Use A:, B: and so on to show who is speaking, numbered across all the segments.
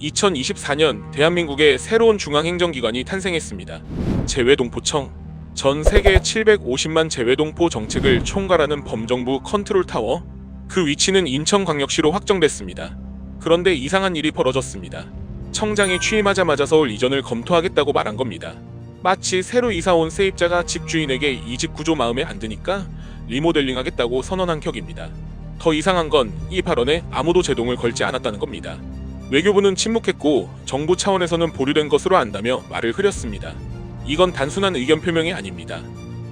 A: 2024년 대한민국의 새로운 중앙행정기관이 탄생했습니다. 재외동포청. 전 세계 750만 재외동포 정책을 총괄하는 범정부 컨트롤타워. 그 위치는 인천광역시로 확정됐습니다. 그런데 이상한 일이 벌어졌습니다. 청장이 취임하자마자 서울 이전을 검토하겠다고 말한 겁니다. 마치 새로 이사온 세입자가 집주인에게 이 집 구조 마음에 안 드니까 리모델링하겠다고 선언한 격입니다. 더 이상한 건 이 발언에 아무도 제동을 걸지 않았다는 겁니다. 외교부는 침묵했고 정부 차원에서는 보류된 것으로 안다며 말을 흐렸습니다. 이건 단순한 의견 표명이 아닙니다.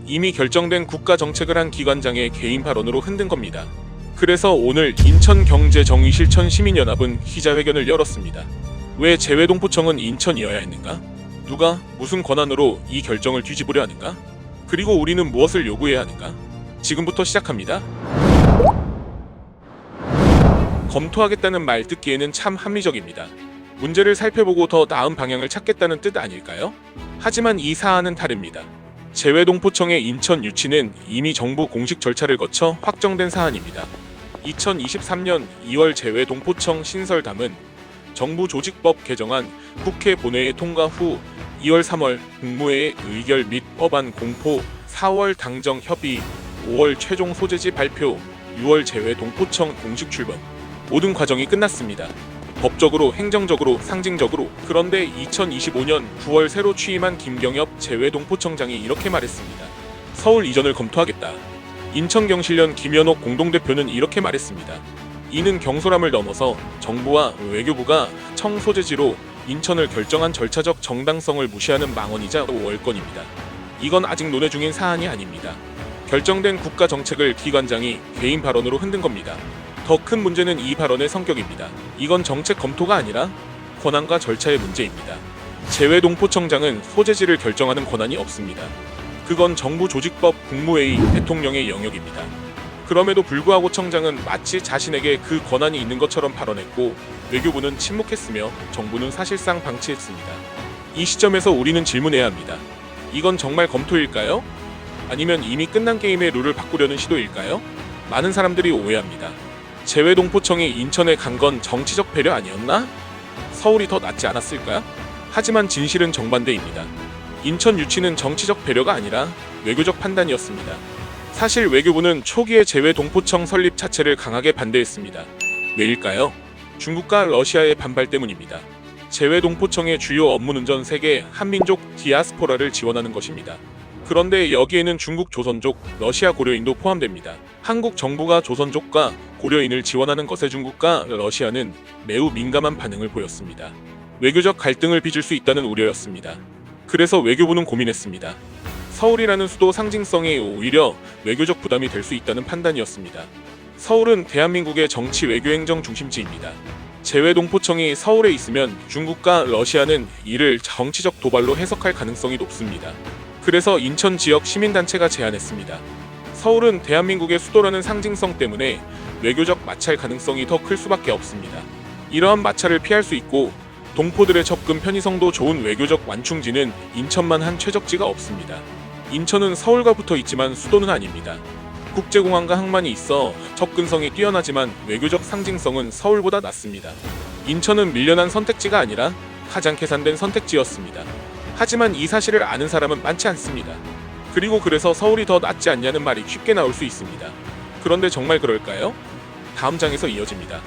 A: 이미 결정된 국가 정책을 한 기관장의 개인 발언으로 흔든 겁니다. 그래서 오늘 인천경제정의실천시민연합은 기자회견을 열었습니다. 왜 재외동포청은 인천이어야 했는가? 누가 무슨 권한으로 이 결정을 뒤집으려 하는가? 그리고 우리는 무엇을 요구해야 하는가? 지금부터 시작합니다. 검토하겠다는 말 듣기에는 참 합리적입니다. 문제를 살펴보고 더 나은 방향을 찾겠다는 뜻 아닐까요? 하지만 이 사안은 다릅니다. 재외동포청의 인천 유치는 이미 정부 공식 절차를 거쳐 확정된 사안입니다. 2023년 2월 재외동포청 신설담은 정부 조직법 개정안 국회 본회의 통과 후 2월 3월 국무회의 의결 및 법안 공포, 4월 당정 협의, 5월 최종 소재지 발표, 6월 재외동포청 공식 출범. 모든 과정이 끝났습니다. 법적으로, 행정적으로, 상징적으로. 그런데 2025년 9월 새로 취임한 김경엽 재외동포청장이 이렇게 말했습니다. 서울 이전을 검토하겠다. 인천경실련 김현옥 공동대표는 이렇게 말했습니다. 이는 경솔함을 넘어서 정부와 외교부가 청 소재지로 인천을 결정한 절차적 정당성을 무시하는 망언이자 오월권입니다. 이건 아직 논의 중인 사안이 아닙니다. 결정된 국가 정책을 기관장이 개인 발언으로 흔든 겁니다. 더 큰 문제는 이 발언의 성격입니다. 이건 정책 검토가 아니라 권한과 절차의 문제입니다. 재외동포청장은 소재지를 결정하는 권한이 없습니다. 그건 정부 조직법, 국무회의, 대통령의 영역입니다. 그럼에도 불구하고 청장은 마치 자신에게 그 권한이 있는 것처럼 발언했고 외교부는 침묵했으며 정부는 사실상 방치했습니다. 이 시점에서 우리는 질문해야 합니다. 이건 정말 검토일까요? 아니면 이미 끝난 게임의 룰을 바꾸려는 시도일까요? 많은 사람들이 오해합니다. 재외동포청이 인천에 간 건 정치적 배려 아니었나? 서울이 더 낫지 않았을까? 하지만 진실은 정반대입니다. 인천 유치는 정치적 배려가 아니라 외교적 판단이었습니다. 사실 외교부는 초기에 재외동포청 설립 자체를 강하게 반대했습니다. 왜일까요? 중국과 러시아의 반발 때문입니다. 재외동포청의 주요 업무는 전 세계 한민족 디아스포라를 지원하는 것입니다. 그런데 여기에는 중국 조선족, 러시아 고려인도 포함됩니다. 한국 정부가 조선족과 고려인을 지원하는 것에 중국과 러시아는 매우 민감한 반응을 보였습니다. 외교적 갈등을 빚을 수 있다는 우려였습니다. 그래서 외교부는 고민했습니다. 서울이라는 수도 상징성이 오히려 외교적 부담이 될 수 있다는 판단이었습니다. 서울은 대한민국의 정치 외교행정 중심지입니다. 재외동포청이 서울에 있으면 중국과 러시아는 이를 정치적 도발로 해석할 가능성이 높습니다. 그래서 인천 지역 시민단체가 제안했습니다. 서울은 대한민국의 수도라는 상징성 때문에 외교적 마찰 가능성이 더 클 수밖에 없습니다. 이러한 마찰을 피할 수 있고 동포들의 접근 편의성도 좋은 외교적 완충지는 인천만 한 최적지가 없습니다. 인천은 서울과 붙어 있지만 수도는 아닙니다. 국제공항과 항만이 있어 접근성이 뛰어나지만 외교적 상징성은 서울보다 낮습니다. 인천은 밀려난 선택지가 아니라 가장 계산된 선택지였습니다. 하지만 이 사실을 아는 사람은 많지 않습니다. 그리고 그래서 서울이 더 낫지 않냐는 말이 쉽게 나올 수 있습니다. 그런데 정말 그럴까요? 다음 장에서 이어집니다.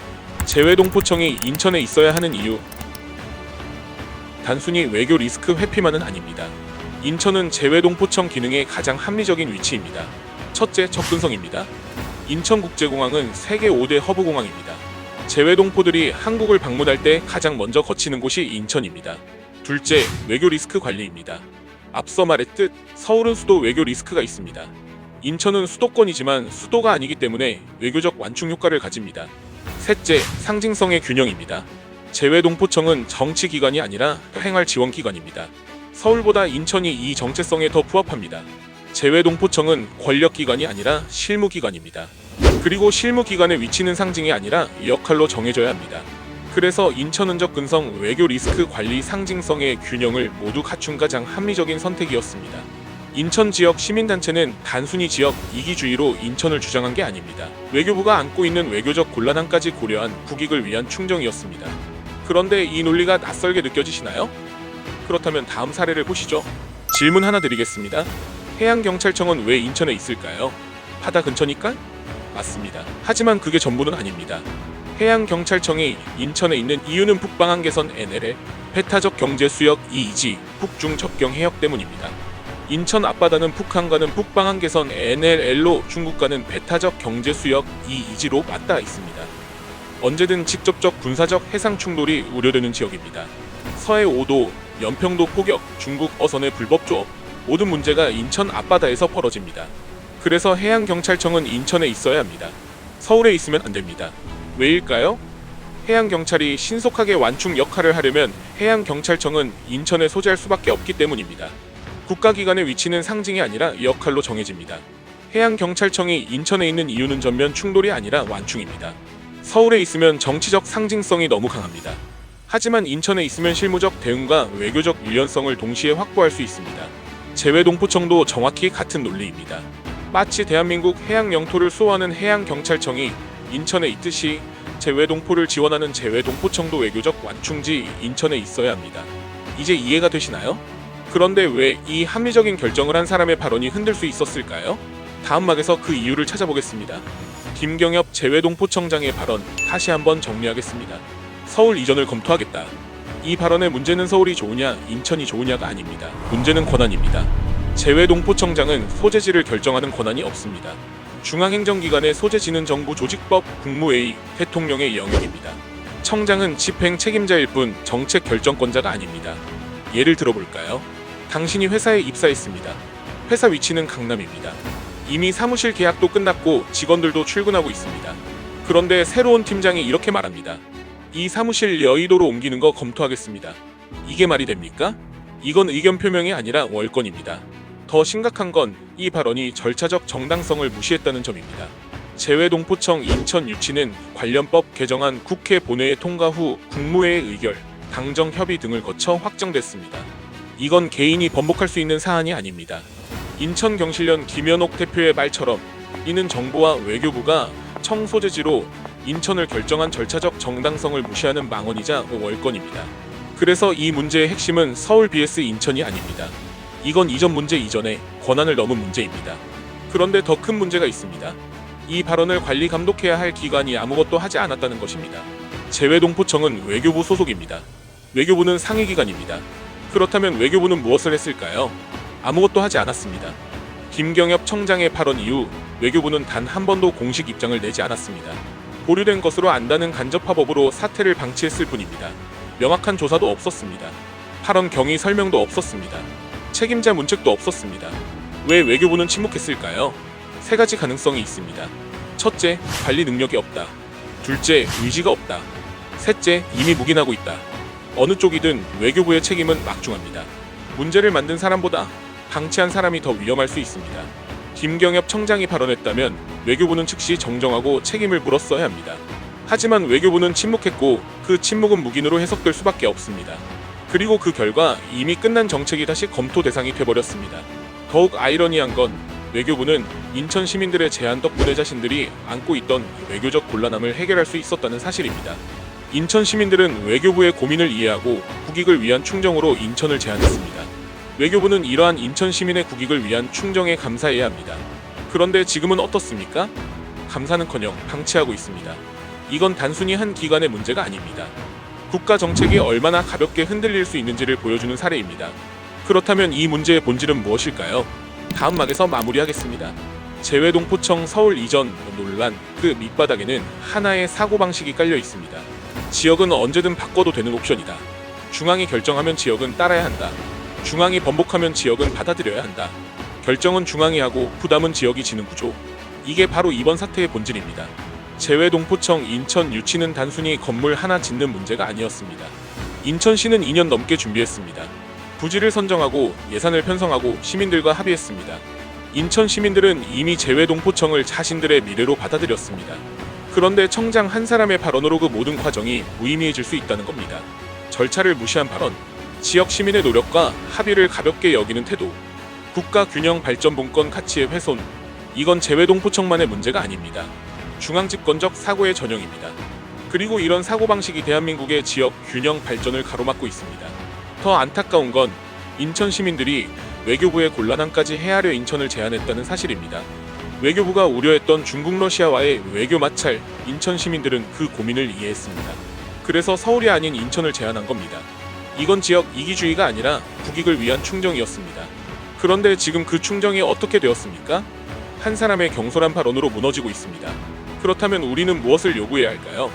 A: 재외동포청이 인천에 있어야 하는 이유. 단순히 외교 리스크 회피만은 아닙니다. 인천은 재외동포청 기능의 가장 합리적인 위치입니다. 첫째, 접근성입니다. 인천국제공항은 세계 5대 허브공항입니다. 재외동포들이 한국을 방문할 때 가장 먼저 거치는 곳이 인천입니다. 둘째, 외교 리스크 관리입니다. 앞서 말했듯 서울은 수도 외교 리스크가 있습니다. 인천은 수도권이지만 수도가 아니기 때문에 외교적 완충 효과를 가집니다. 셋째, 상징성의 균형입니다. 재외동포청은 정치기관이 아니라 행활지원기관입니다. 서울보다 인천이 이 정체성에 더 부합합니다. 재외동포청은 권력기관이 아니라 실무기관입니다. 그리고 실무기관의 위치는 상징이 아니라 역할로 정해져야 합니다. 그래서 인천은 접근성, 외교 리스크 관리, 상징성의 균형을 모두 갖춘 가장 합리적인 선택이었습니다. 인천 지역 시민단체는 단순히 지역 이기주의로 인천을 주장한 게 아닙니다. 외교부가 안고 있는 외교적 곤란함까지 고려한 국익을 위한 충정이었습니다. 그런데 이 논리가 낯설게 느껴지시나요? 그렇다면 다음 사례를 보시죠. 질문 하나 드리겠습니다. 해양경찰청은 왜 인천에 있을까요? 바다 근처니까? 맞습니다. 하지만 그게 전부는 아닙니다. 해양경찰청이 인천에 있는 이유는 북방한계선 NLL 배타적 경제수역 EEZ 북중 접경 해역 때문입니다. 인천 앞바다는 북한과는 북방한계선 NLL로 중국과는 배타적 경제수역 EEZ로 맞닿아 있습니다. 언제든 직접적 군사적 해상 충돌이 우려되는 지역입니다. 서해 5도, 연평도 포격, 중국 어선의 불법 조업, 모든 문제가 인천 앞바다에서 벌어집니다. 그래서 해양경찰청은 인천에 있어야 합니다. 서울에 있으면 안 됩니다. 왜일까요? 해양경찰이 신속하게 완충 역할을 하려면 해양경찰청은 인천에 소재할 수밖에 없기 때문입니다. 국가기관의 위치는 상징이 아니라 역할로 정해집니다. 해양경찰청이 인천에 있는 이유는 전면 충돌이 아니라 완충입니다. 서울에 있으면 정치적 상징성이 너무 강합니다. 하지만 인천에 있으면 실무적 대응과 외교적 유연성을 동시에 확보할 수 있습니다. 제외동포청도 정확히 같은 논리입니다. 마치 대한민국 해양 영토를 수호하는 해양경찰청이 인천에 있듯이 제외동포를 지원하는 제외동포청도 외교적 완충지 인천에 있어야 합니다. 이제 이해가 되시나요? 그런데 왜 이 합리적인 결정을 한 사람의 발언이 흔들 수 있었을까요? 다음 막에서 그 이유를 찾아보겠습니다. 김경엽 제외동포청장의 발언 다시 한번 정리하겠습니다. 서울 이전을 검토하겠다. 이 발언의 문제는 서울이 좋으냐 인천이 좋으냐가 아닙니다. 문제는 권한입니다. 제외동포청장은 소재지를 결정하는 권한이 없습니다. 중앙행정기관의 소재지는 정부 조직법, 국무회의, 대통령의 영역입니다. 청장은 집행 책임자일 뿐 정책 결정권자가 아닙니다. 예를 들어볼까요? 당신이 회사에 입사했습니다. 회사 위치는 강남입니다. 이미 사무실 계약도 끝났고 직원들도 출근하고 있습니다. 그런데 새로운 팀장이 이렇게 말합니다. 이 사무실 여의도로 옮기는 거 검토하겠습니다. 이게 말이 됩니까? 이건 의견 표명이 아니라 월권입니다. 더 심각한 건 이 발언이 절차적 정당성을 무시했다는 점입니다. 제외동포청 인천 유치는 관련법 개정안 국회 본회의 통과 후 국무회의 의결, 당정 협의 등을 거쳐 확정됐습니다. 이건 개인이 번복할 수 있는 사안이 아닙니다. 인천경실련 김현옥 대표의 말처럼 이는 정부와 외교부가 청 소재지로 인천을 결정한 절차적 정당성을 무시하는 망언이자 월권입니다. 그래서 이 문제의 핵심은 서울 vs 인천이 아닙니다. 이건 이전 문제 이전에 권한을 넘은 문제입니다. 그런데 더 큰 문제가 있습니다. 이 발언을 관리 감독해야 할 기관이 아무것도 하지 않았다는 것입니다. 제외동포청은 외교부 소속입니다. 외교부는 상위기관입니다. 그렇다면 외교부는 무엇을 했을까요? 아무것도 하지 않았습니다. 김경엽 청장의 발언 이후 외교부는 단 한 번도 공식 입장을 내지 않았습니다. 보류된 것으로 안다는 간접화법으로 사태를 방치했을 뿐입니다. 명확한 조사도 없었습니다. 발언 경위 설명도 없었습니다. 책임자 문책도 없었습니다. 왜 외교부는 침묵했을까요? 세 가지 가능성이 있습니다. 첫째, 관리 능력이 없다. 둘째, 의지가 없다. 셋째, 이미 묵인하고 있다. 어느 쪽이든 외교부의 책임은 막중합니다. 문제를 만든 사람보다 방치한 사람이 더 위험할 수 있습니다. 김경엽 청장이 발언했다면 외교부는 즉시 정정하고 책임을 물었어야 합니다. 하지만 외교부는 침묵했고 그 침묵은 묵인으로 해석될 수밖에 없습니다. 그리고 그 결과 이미 끝난 정책이 다시 검토 대상이 돼버렸습니다. 더욱 아이러니한 건 외교부는 인천 시민들의 제안 덕분에 자신들이 안고 있던 외교적 곤란함을 해결할 수 있었다는 사실입니다. 인천 시민들은 외교부의 고민을 이해하고 국익을 위한 충정으로 인천을 제안했습니다. 외교부는 이러한 인천 시민의 국익을 위한 충정에 감사해야 합니다. 그런데 지금은 어떻습니까? 감사는커녕 방치하고 있습니다. 이건 단순히 한 기관의 문제가 아닙니다. 국가 정책이 얼마나 가볍게 흔들릴 수 있는지를 보여주는 사례입니다. 그렇다면 이 문제의 본질은 무엇일까요? 다음 막에서 마무리하겠습니다. 제외동포청 서울 이전 논란, 그 밑바닥에는 하나의 사고방식이 깔려 있습니다. 지역은 언제든 바꿔도 되는 옵션이다. 중앙이 결정하면 지역은 따라야 한다. 중앙이 번복하면 지역은 받아들여야 한다. 결정은 중앙이 하고 부담은 지역이 지는 구조. 이게 바로 이번 사태의 본질입니다. 제외동포청 인천 유치는 단순히 건물 하나 짓는 문제가 아니었습니다. 인천시는 2년 넘게 준비했습니다. 부지를 선정하고 예산을 편성하고 시민들과 합의했습니다. 인천 시민들은 이미 제외동포청을 자신들의 미래로 받아들였습니다. 그런데 청장 한 사람의 발언으로 그 모든 과정이 무의미해질 수 있다는 겁니다. 절차를 무시한 발언, 지역 시민의 노력과 합의를 가볍게 여기는 태도, 국가균형발전본권 가치의 훼손, 이건 제외동포청만의 문제가 아닙니다. 중앙집권적 사고의 전형입니다. 그리고 이런 사고방식이 대한민국의 지역 균형 발전을 가로막고 있습니다. 더 안타까운 건 인천 시민들이 외교부의 곤란함까지 헤아려 인천을 제안했다는 사실입니다. 외교부가 우려했던 중국 러시아와의 외교 마찰, 인천 시민들은 그 고민을 이해했습니다. 그래서 서울이 아닌 인천을 제안한 겁니다. 이건 지역 이기주의가 아니라 국익을 위한 충정이었습니다. 그런데 지금 그 충정이 어떻게 되었습니까? 한 사람의 경솔한 발언으로 무너지고 있습니다. 그렇다면 우리는 무엇을 요구해야 할까요?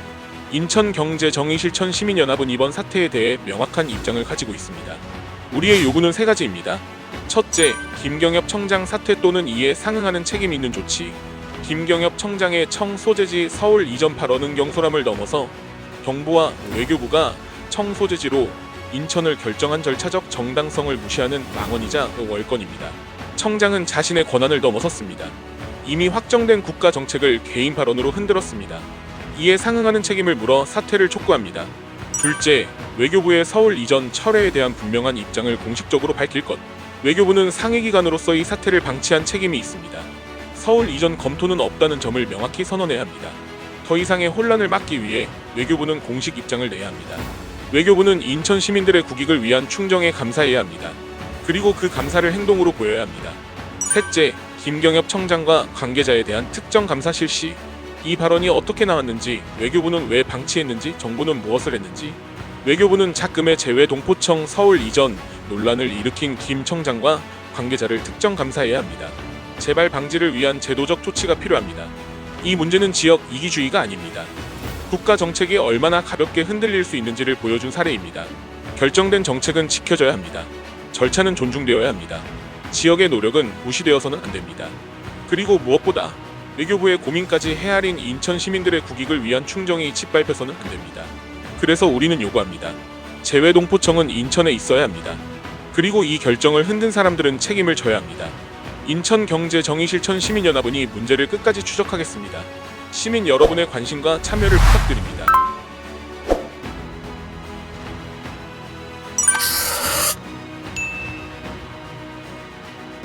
A: 인천경제정의실천 시민연합은 이번 사태에 대해 명확한 입장을 가지고 있습니다. 우리의 요구는 세 가지입니다. 첫째, 김경엽 청장 사퇴 또는 이에 상응하는 책임 있는 조치. 김경엽 청장의 청소재지 서울 이전 발언은 경솔함을 넘어서 정부와 외교부가 청소재지로 인천을 결정한 절차적 정당성을 무시하는 망언이자 월권입니다. 청장은 자신의 권한을 넘어섰습니다. 이미 확정된 국가 정책을 개인 발언으로 흔들었습니다. 이에 상응하는 책임을 물어 사퇴를 촉구합니다. 둘째, 외교부의 서울 이전 철회에 대한 분명한 입장을 공식적으로 밝힐 것. 외교부는 상위기관으로서 이 사태를 방치한 책임이 있습니다. 서울 이전 검토는 없다는 점을 명확히 선언해야 합니다. 더 이상의 혼란을 막기 위해 외교부는 공식 입장을 내야 합니다. 외교부는 인천 시민들의 국익을 위한 충정에 감사해야 합니다. 그리고 그 감사를 행동으로 보여야 합니다. 셋째, 김경엽 청장과 관계자에 대한 특정 감사 실시. 이 발언이 어떻게 나왔는지, 외교부는 왜 방치했는지, 정부는 무엇을 했는지. 외교부는 작금의 재외 동포청 서울 이전 논란을 일으킨 김 청장과 관계자를 특정 감사해야 합니다. 재발 방지를 위한 제도적 조치가 필요합니다. 이 문제는 지역 이기주의가 아닙니다. 국가 정책이 얼마나 가볍게 흔들릴 수 있는지를 보여준 사례입니다. 결정된 정책은 지켜져야 합니다. 절차는 존중되어야 합니다. 지역의 노력은 무시되어서는 안 됩니다. 그리고 무엇보다 외교부의 고민까지 헤아린 인천 시민들의 국익을 위한 충정이 짓밟혀서는 안 됩니다. 그래서 우리는 요구합니다. 재외동포청은 인천에 있어야 합니다. 그리고 이 결정을 흔든 사람들은 책임을 져야 합니다. 인천경제정의실천 시민연합은 이 문제를 끝까지 추적하겠습니다. 시민 여러분의 관심과 참여를 부탁드립니다.